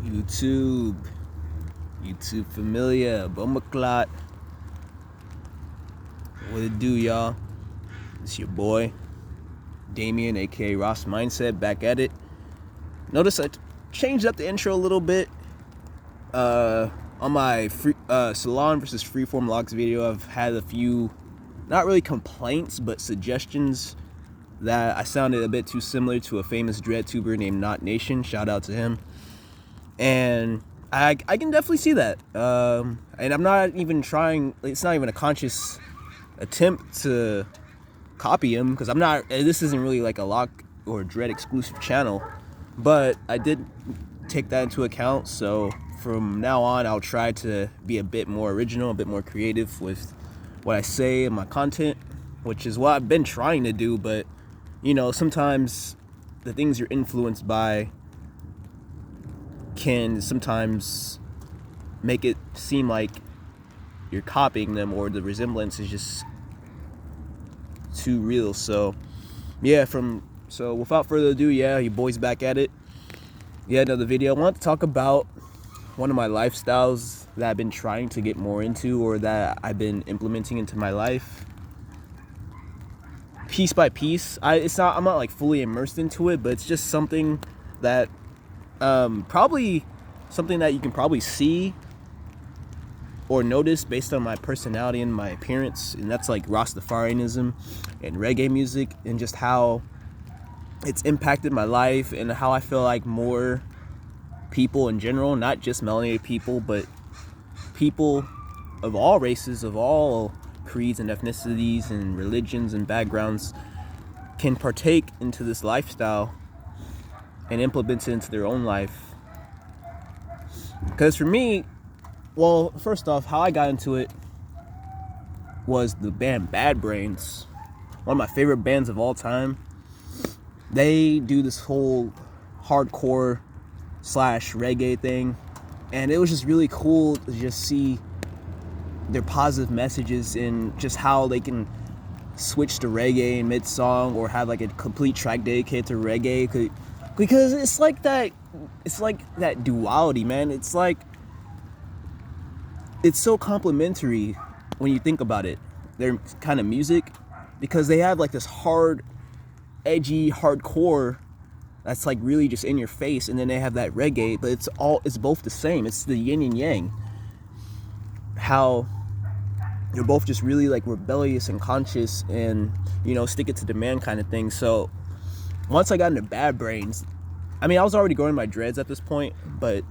YouTube familiar, Bumaclot. What it do, y'all? It's your boy, Damien, aka Ross Mindset, back at it. Notice I changed up the intro a little bit. On my Salon versus Freeform Logs video, I've had a few, not really complaints, but suggestions that I sounded a bit too similar to a famous dread tuber named Not Nation. Shout out to him. And I can definitely see that. And I'm not even trying, it's not even a conscious attempt to copy him, because this isn't really like a Lock or Dread exclusive channel. But I did take that into account, so from now on I'll try to be a bit more original, a bit more creative with what I say and my content, which is what I've been trying to do. But sometimes the things you're influenced by can sometimes make it seem like you're copying them, or the resemblance is just too real. So without further ado, your boy's back at it. Another video. I want to talk about one of my lifestyles that I've been trying to get more into, or that I've been implementing into my life piece by piece. I'm not like fully immersed into it, but it's just something that probably something that you can probably see or notice based on my personality and my appearance, and that's like Rastafarianism and reggae music, and just how it's impacted my life, and how I feel like more people in general, not just melanated people, but people of all races, of all creeds and ethnicities and religions and backgrounds, can partake into this lifestyle and implement it into their own life. Because for me, well, first off, how I got into it was the band Bad Brains, one of my favorite bands of all time. They do this whole hardcore / reggae thing, and it was just really cool to just see their positive messages and just how they can switch to reggae in mid-song, or have like a complete track dedicated to reggae, because it's like that duality, man. It's like, it's so complementary when you think about it, their kind of music, because they have like this hard, edgy hardcore that's like really just in your face, and then they have that reggae, but it's both the same. It's the yin and yang, how they're both just really like rebellious and conscious, and stick it to the man kind of thing. So once I got into Bad Brains, I was already growing my dreads at this point, but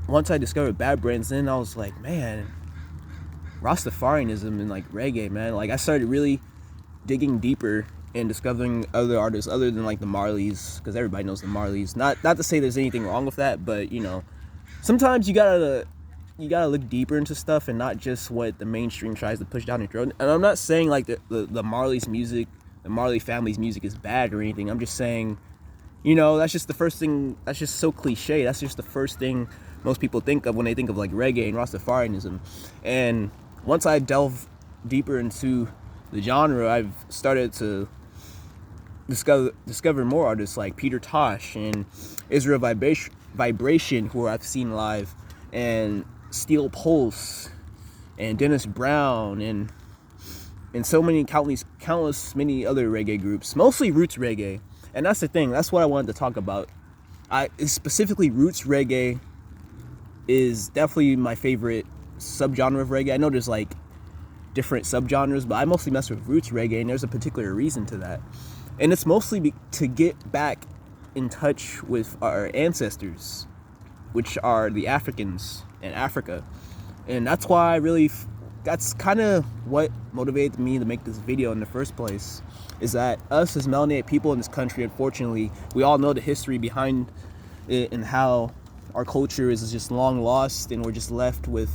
once I discovered Bad Brains, then I was like, man, Rastafarianism and like reggae, man. Like, I started really digging deeper and discovering other artists other than like the Marleys, because everybody knows the Marleys. Not to say there's anything wrong with that, but sometimes you gotta look deeper into stuff, and not just what the mainstream tries to push down your throat. And I'm not saying like the Marley's music, the Marley family's music is bad or anything. I'm just saying, that's just the first thing. That's just so cliche. That's just the first thing most people think of when they think of like reggae and Rastafarianism. And once I delve deeper into the genre, I've started to discover more artists like Peter Tosh and Israel Vibration, who I've seen live, and Steel Pulse and Dennis Brown, and so many countless many other reggae groups, mostly roots reggae. And that's the thing, that's what I wanted to talk about. Specifically, roots reggae is definitely my favorite subgenre of reggae. I know there's like different subgenres, but I mostly mess with roots reggae, and there's a particular reason to that. And it's mostly to get back in touch with our ancestors, which are the Africans in Africa. And that's why that's kind of what motivated me to make this video in the first place, is that us as melanated people in this country, unfortunately, we all know the history behind it, and how our culture is just long lost, and we're just left with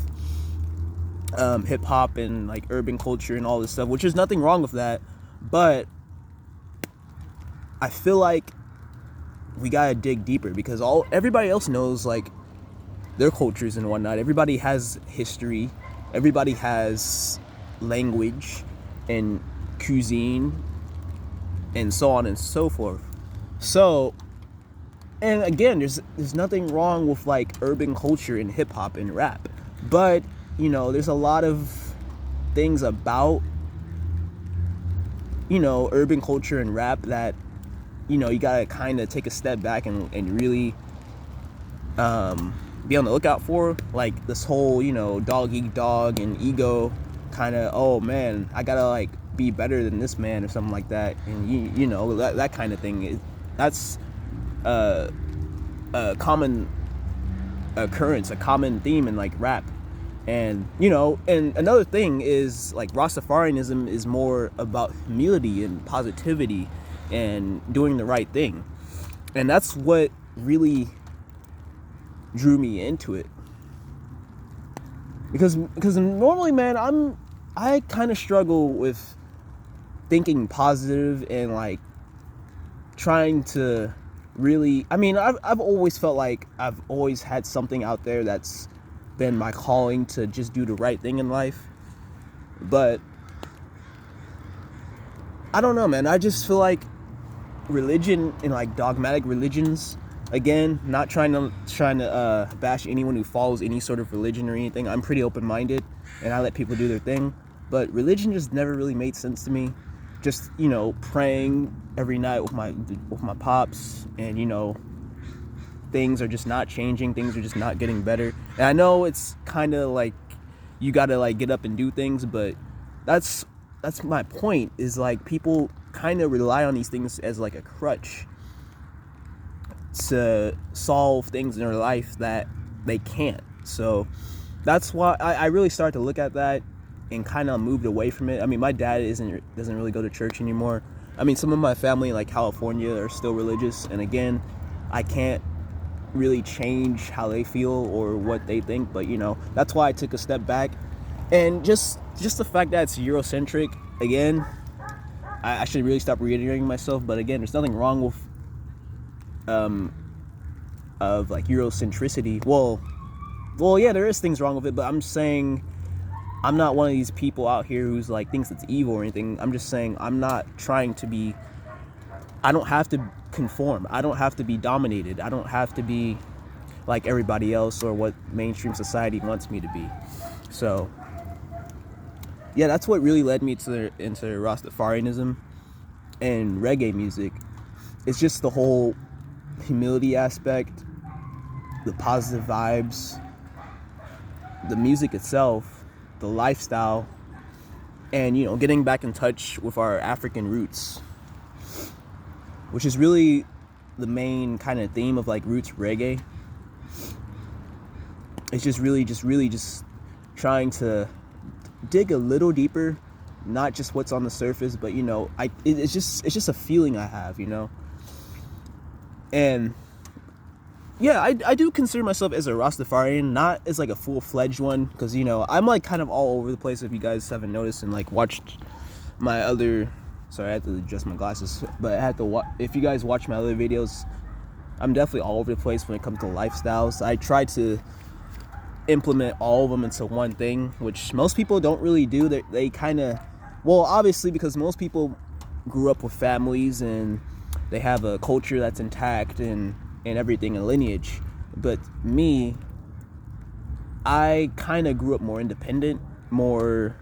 hip-hop and like urban culture and all this stuff, which is nothing wrong with that. But I feel like we gotta dig deeper, because everybody else knows like their cultures and whatnot. Everybody has history, everybody has language and cuisine, and so on and so forth. So and again, there's nothing wrong with like urban culture and hip hop and rap, but there's a lot of things about urban culture and rap that you gotta kind of take a step back and really be on the lookout for, like this whole dog eat dog and ego kind of, oh man, I gotta like be better than this man or something like that, and that kind of thing. That's a common occurrence, a common theme in like rap. And and another thing is like Rastafarianism is more about humility and positivity and doing the right thing, and that's what really drew me into it. Because normally, man, I kind of struggle with thinking positive and like trying to really, I've always felt like I've always had something out there that's been my calling to just do the right thing in life. But I don't know, man, I just feel like religion and like dogmatic religions, again, not trying to bash anyone who follows any sort of religion or anything. I'm pretty open-minded and I let people do their thing, but religion just never really made sense to me. Just praying every night with my pops, and things are just not changing, things are just not getting better. And I know it's kind of like you gotta like get up and do things, but that's my point, is like people kind of rely on these things as like a crutch to solve things in their life that they can't. So that's why I really started to look at that and kind of moved away from it. My dad doesn't really go to church anymore. Some of my family in like California are still religious, and again, I can't really change how they feel or what they think, but that's why I took a step back. And just the fact that it's Eurocentric, again, I should really stop reiterating myself, but again, there's nothing wrong with of like Eurocentricity. Well, yeah, there is things wrong with it, but I'm saying I'm not one of these people out here who's like thinks it's evil or anything. I'm just saying I'm not trying to be, I don't have to conform. I don't have to be dominated. I don't have to be like everybody else or what mainstream society wants me to be. So yeah, that's what really led me into Rastafarianism and reggae music. It's just the whole humility aspect, the positive vibes, the music itself, the lifestyle, and getting back in touch with our African roots, which is really the main kind of theme of like roots reggae. It's just really trying to dig a little deeper, not just what's on the surface, but it's just a feeling I have, and yeah, I do consider myself as a Rastafarian, not as like a full-fledged one, because I'm like kind of all over the place, if you guys haven't noticed and like watched my other, sorry, I had to adjust my glasses, but I had to if you guys watch my other videos, I'm definitely all over the place when it comes to lifestyles. I try to implement all of them into one thing, which most people don't really do. They kind of, well, obviously, because most people grew up with families and they have a culture that's intact and everything, a lineage. But me, I kind of grew up more independent, more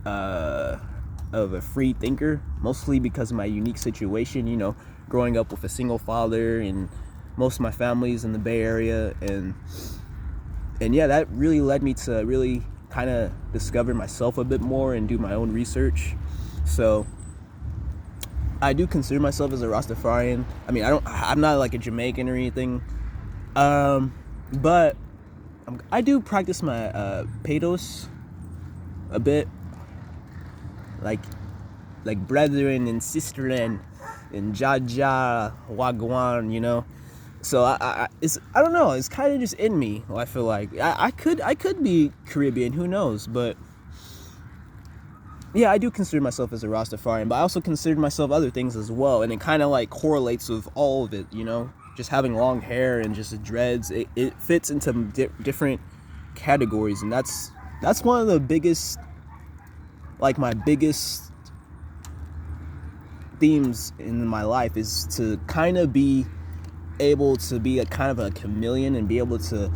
of a free thinker, mostly because of my unique situation, growing up with a single father, and most of my family's in the Bay Area, and yeah, that really led me to really kind of discover myself a bit more and do my own research. So I do consider myself as a Rastafarian. I'm not like a Jamaican or anything, but I do practice my pedos a bit, like brethren and sisterland and Jaja Wagwan, So I don't know. It's kind of just in me. I feel like I could be Caribbean. Who knows? But yeah, I do consider myself as a Rastafarian. But I also consider myself other things as well. And it kind of like correlates with all of it. Just having long hair and just dreads. It fits into different categories, and that's one of the biggest, like my biggest themes in my life, is to kind of be able to be a kind of a chameleon and be able to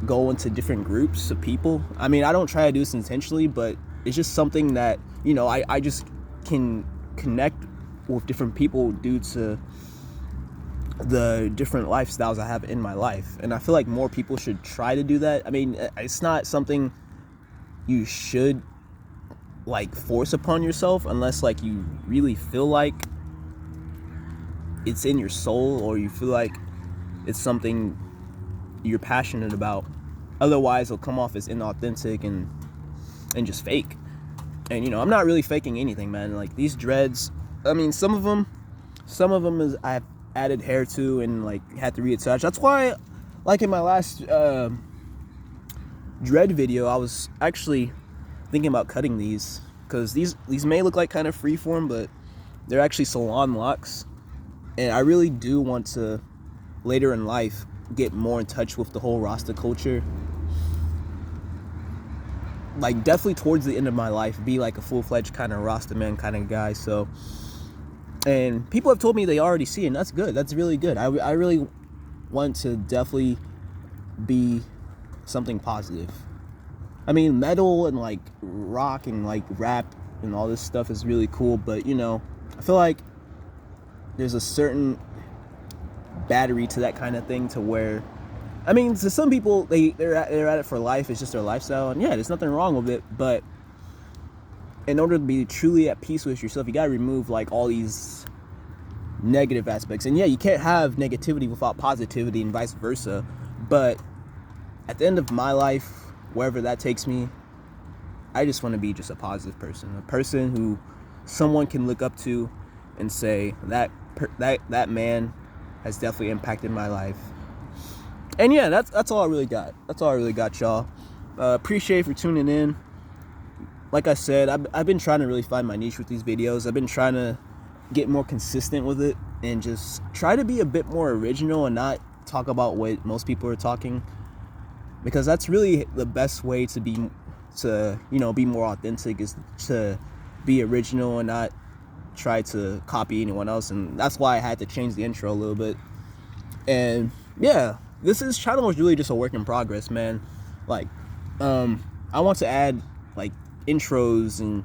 go into different groups of people. I mean, I don't try to do this intentionally, but it's just something that, you know, I just can connect with different people due to the different lifestyles I have in my life. And I feel like more people should try to do that. I mean, it's not something you should like force upon yourself unless like you really feel like it's in your soul, or you feel like it's something you're passionate about. Otherwise it'll come off as inauthentic and just fake. And you know, I'm not really faking anything, man. Like these dreads, I mean, some of them is I've added hair to and like had to reattach. That's why, like in my last dread video, I was actually thinking about cutting these, because these may look like kind of freeform, but they're actually salon locks. And I really do want to later in life get more in touch with the whole Rasta culture. Like definitely towards the end of my life, be like a full-fledged kind of Rasta man kind of guy. So, and people have told me they already see it, and that's good. That's really good. I really want to definitely be something positive. I mean, metal and like rock and like rap and all this stuff is really cool, but you know, I feel like there's a certain battery to that kind of thing, to where, I mean, to some people they're at it for life. It's just their lifestyle, and yeah, there's nothing wrong with it. But in order to be truly at peace with yourself, you gotta remove like all these negative aspects. And yeah, you can't have negativity without positivity, and vice versa. But at the end of my life, wherever that takes me, I just want to be just a positive person, a person who someone can look up to and say that man has definitely impacted my life. And yeah, that's all I really got. That's all I really got, y'all. Appreciate you for tuning in. Like I said, I've been trying to really find my niche with these videos. I've been trying to get more consistent with it and just try to be a bit more original and not talk about what most people are talking, because that's really the best way to be more authentic, is to be original and not try to copy anyone else. And that's why I had to change the intro a little bit. And yeah, this channel is really just a work in progress, man. Like I want to add like intros and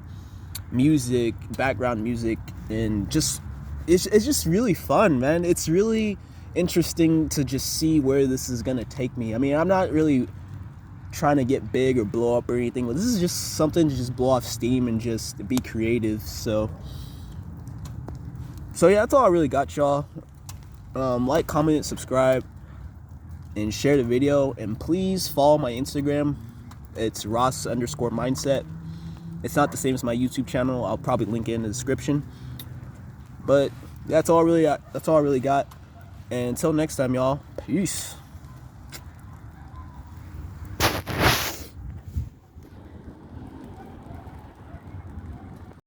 music, background music, and just it's just really fun, man. It's really interesting to just see where this is gonna take me. I mean, I'm not really trying to get big or blow up or anything, but this is just something to just blow off steam and just be creative. So yeah, that's all I really got, y'all. Like, comment, subscribe, and share the video. And please follow my Instagram. It's Ross_mindset. It's not the same as my YouTube channel. I'll probably link it in the description. But that's all I really got. And until next time, y'all. Peace.